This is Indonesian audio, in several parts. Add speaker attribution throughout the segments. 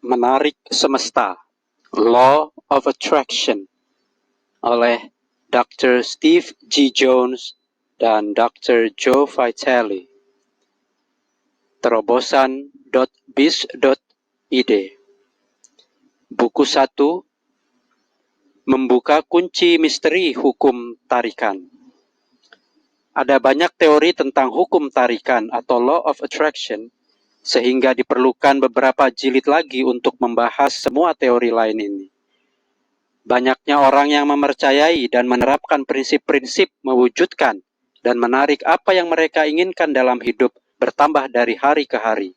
Speaker 1: Menarik Semesta, Law of Attraction oleh Dr. Steve G. Jones dan Dr. Joe Vitale. Terobosan.biz.id. Buku 1, Membuka Kunci Misteri Hukum Tarikan. Ada banyak teori tentang hukum tarikan atau Law of Attraction, sehingga diperlukan beberapa jilid lagi untuk membahas semua teori lain ini. Banyaknya orang yang mempercayai dan menerapkan prinsip-prinsip mewujudkan dan menarik apa yang mereka inginkan dalam hidup bertambah dari hari ke hari.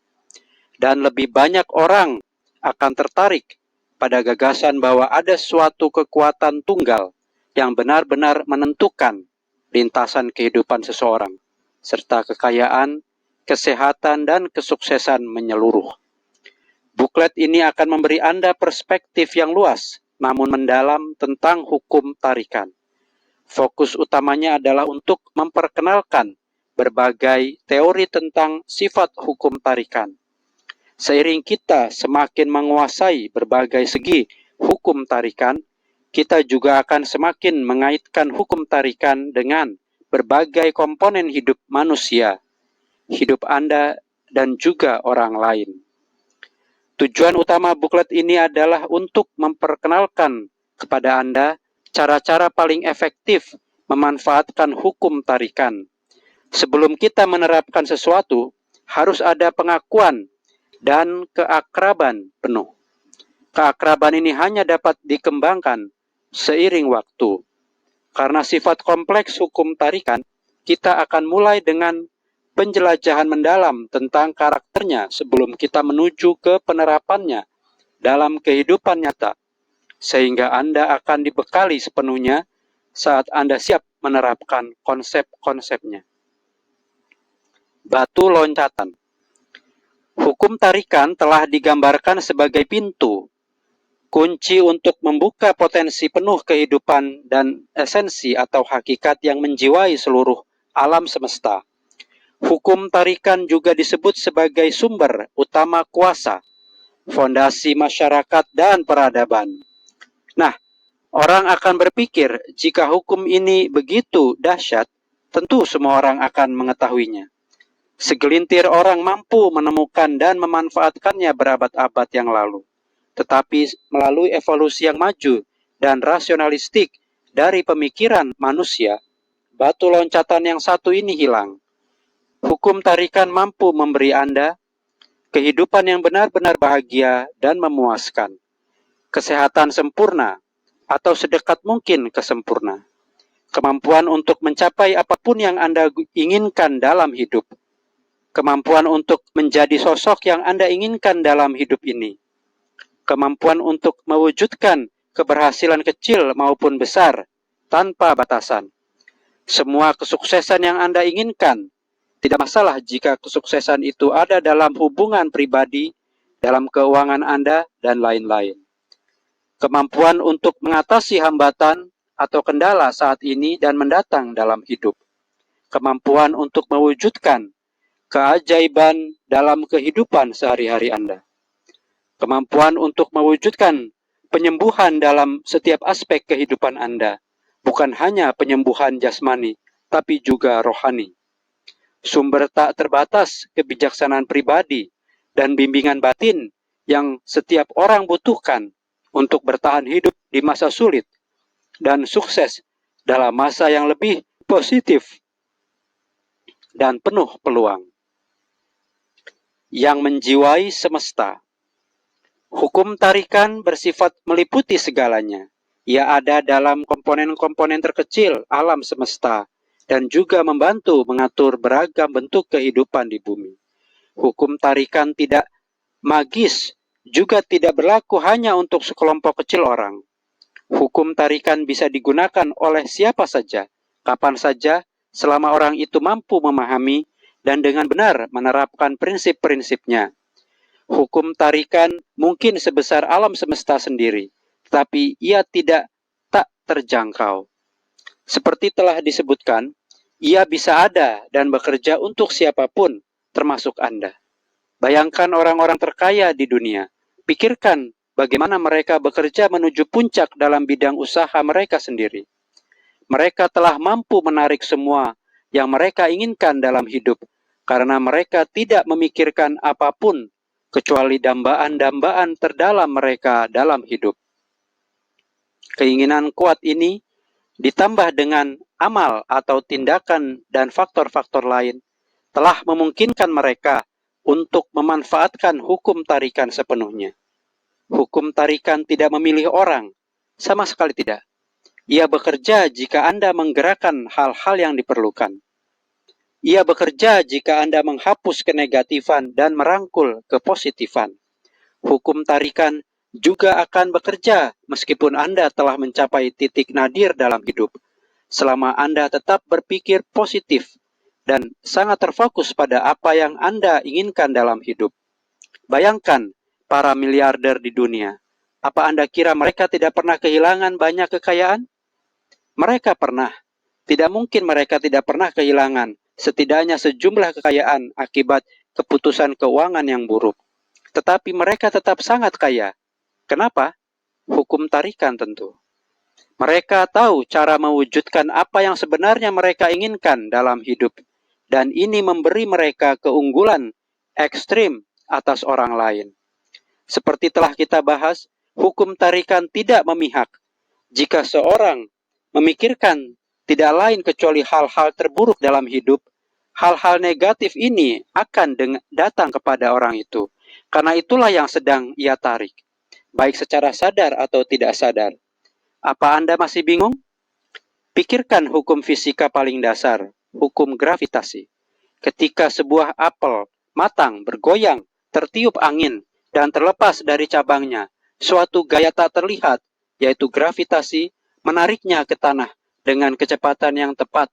Speaker 1: Dan lebih banyak orang akan tertarik pada gagasan bahwa ada suatu kekuatan tunggal yang benar-benar menentukan lintasan kehidupan seseorang, serta kekayaan, kesehatan, dan kesuksesan menyeluruh. Buklet ini akan memberi Anda perspektif yang luas, namun mendalam tentang hukum tarikan. Fokus utamanya adalah untuk memperkenalkan berbagai teori tentang sifat hukum tarikan. Seiring kita semakin menguasai berbagai segi hukum tarikan, kita juga akan semakin mengaitkan hukum tarikan dengan berbagai komponen hidup manusia, hidup Anda, dan juga orang lain. Tujuan utama buklet ini adalah untuk memperkenalkan kepada Anda cara-cara paling efektif memanfaatkan hukum tarikan. Sebelum kita menerapkan sesuatu, harus ada pengakuan dan keakraban penuh. Keakraban ini hanya dapat dikembangkan seiring waktu. Karena sifat kompleks hukum tarikan, kita akan mulai dengan penjelajahan mendalam tentang karakternya sebelum kita menuju ke penerapannya dalam kehidupan nyata, sehingga Anda akan dibekali sepenuhnya saat Anda siap menerapkan konsep-konsepnya. Batu loncatan. Hukum tarikan telah digambarkan sebagai pintu, kunci untuk membuka potensi penuh kehidupan dan esensi atau hakikat yang menjiwai seluruh alam semesta. Hukum tarikan juga disebut sebagai sumber utama kuasa, fondasi masyarakat dan peradaban. Nah, orang akan berpikir jika hukum ini begitu dahsyat, tentu semua orang akan mengetahuinya. Segelintir orang mampu menemukan dan memanfaatkannya berabad-abad yang lalu. Tetapi melalui evolusi yang maju dan rasionalistik dari pemikiran manusia, batu loncatan yang satu ini hilang. Hukum tarikan mampu memberi Anda kehidupan yang benar-benar bahagia dan memuaskan, kesehatan sempurna atau sedekat mungkin kesempurna, kemampuan untuk mencapai apapun yang Anda inginkan dalam hidup, kemampuan untuk menjadi sosok yang Anda inginkan dalam hidup ini, kemampuan untuk mewujudkan keberhasilan kecil maupun besar tanpa batasan. Semua kesuksesan yang Anda inginkan, tidak masalah jika kesuksesan itu ada dalam hubungan pribadi, dalam keuangan Anda, dan lain-lain. Kemampuan untuk mengatasi hambatan atau kendala saat ini dan mendatang dalam hidup. Kemampuan untuk mewujudkan keajaiban dalam kehidupan sehari-hari Anda. Kemampuan untuk mewujudkan penyembuhan dalam setiap aspek kehidupan Anda, bukan hanya penyembuhan jasmani, tapi juga rohani. Sumber tak terbatas kebijaksanaan pribadi dan bimbingan batin yang setiap orang butuhkan untuk bertahan hidup di masa sulit dan sukses dalam masa yang lebih positif dan penuh peluang. Yang menjiwai semesta. Hukum tarikan bersifat meliputi segalanya. Ia ada dalam komponen-komponen terkecil alam semesta dan juga membantu mengatur beragam bentuk kehidupan di bumi. Hukum tarikan tidak magis, juga tidak berlaku hanya untuk sekelompok kecil orang. Hukum tarikan bisa digunakan oleh siapa saja, kapan saja, selama orang itu mampu memahami dan dengan benar menerapkan prinsip-prinsipnya. Hukum tarikan mungkin sebesar alam semesta sendiri, tetapi ia tak terjangkau. Seperti telah disebutkan, ia bisa ada dan bekerja untuk siapapun, termasuk Anda. Bayangkan orang-orang terkaya di dunia, Pikirkan bagaimana mereka bekerja menuju puncak dalam bidang usaha mereka sendiri. Mereka telah mampu menarik semua yang mereka inginkan dalam hidup, karena mereka tidak memikirkan apapun kecuali dambaan-dambaan terdalam mereka dalam hidup. Keinginan kuat ini ditambah dengan amal atau tindakan dan faktor-faktor lain telah memungkinkan mereka untuk memanfaatkan hukum tarikan sepenuhnya. Hukum tarikan tidak memilih orang, sama sekali tidak. Ia bekerja jika Anda menggerakkan hal-hal yang diperlukan. Ia bekerja jika Anda menghapus kenegatifan dan merangkul kepositifan. Hukum tarikan juga akan bekerja meskipun Anda telah mencapai titik nadir dalam hidup, selama Anda tetap berpikir positif dan sangat terfokus pada apa yang Anda inginkan dalam hidup. Bayangkan para miliarder di dunia. Apa Anda kira mereka tidak pernah kehilangan banyak kekayaan? Mereka pernah. Tidak mungkin mereka tidak pernah kehilangan setidaknya sejumlah kekayaan akibat keputusan keuangan yang buruk. Tetapi mereka tetap sangat kaya. Kenapa? Hukum tarikan tentu. Mereka tahu cara mewujudkan apa yang sebenarnya mereka inginkan dalam hidup. Dan ini memberi mereka keunggulan ekstrim atas orang lain. Seperti telah kita bahas, hukum tarikan tidak memihak. Jika seorang memikirkan tidak lain kecuali hal-hal terburuk dalam hidup, hal-hal negatif ini akan datang kepada orang itu. Karena itulah yang sedang ia tarik, baik secara sadar atau tidak sadar. Apa Anda masih bingung? Pikirkan hukum fisika paling dasar, hukum gravitasi. Ketika sebuah apel matang bergoyang, tertiup angin, dan terlepas dari cabangnya, suatu gaya tak terlihat, yaitu gravitasi, menariknya ke tanah dengan kecepatan yang tepat.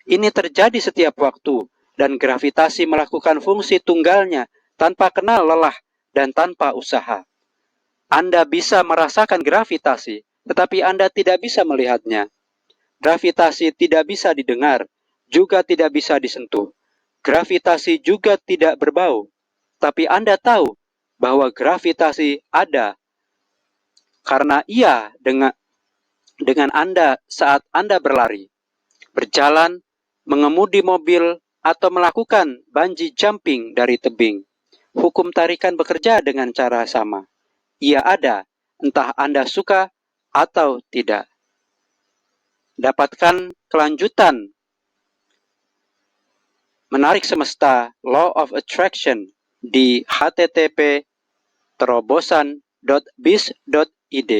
Speaker 1: Ini terjadi setiap waktu, dan gravitasi melakukan fungsi tunggalnya tanpa kenal lelah dan tanpa usaha. Anda bisa merasakan gravitasi, tetapi Anda tidak bisa melihatnya. Gravitasi tidak bisa didengar, juga tidak bisa disentuh. Gravitasi juga tidak berbau. Tapi Anda tahu bahwa gravitasi ada karena ia dengan Anda saat Anda berlari, berjalan, mengemudi mobil, atau melakukan bungee jumping dari tebing. Hukum tarikan bekerja dengan cara sama. Ia ada, entah Anda suka atau tidak. Dapatkan kelanjutan Menarik Semesta Law of Attraction di http://terobosan.biz.id.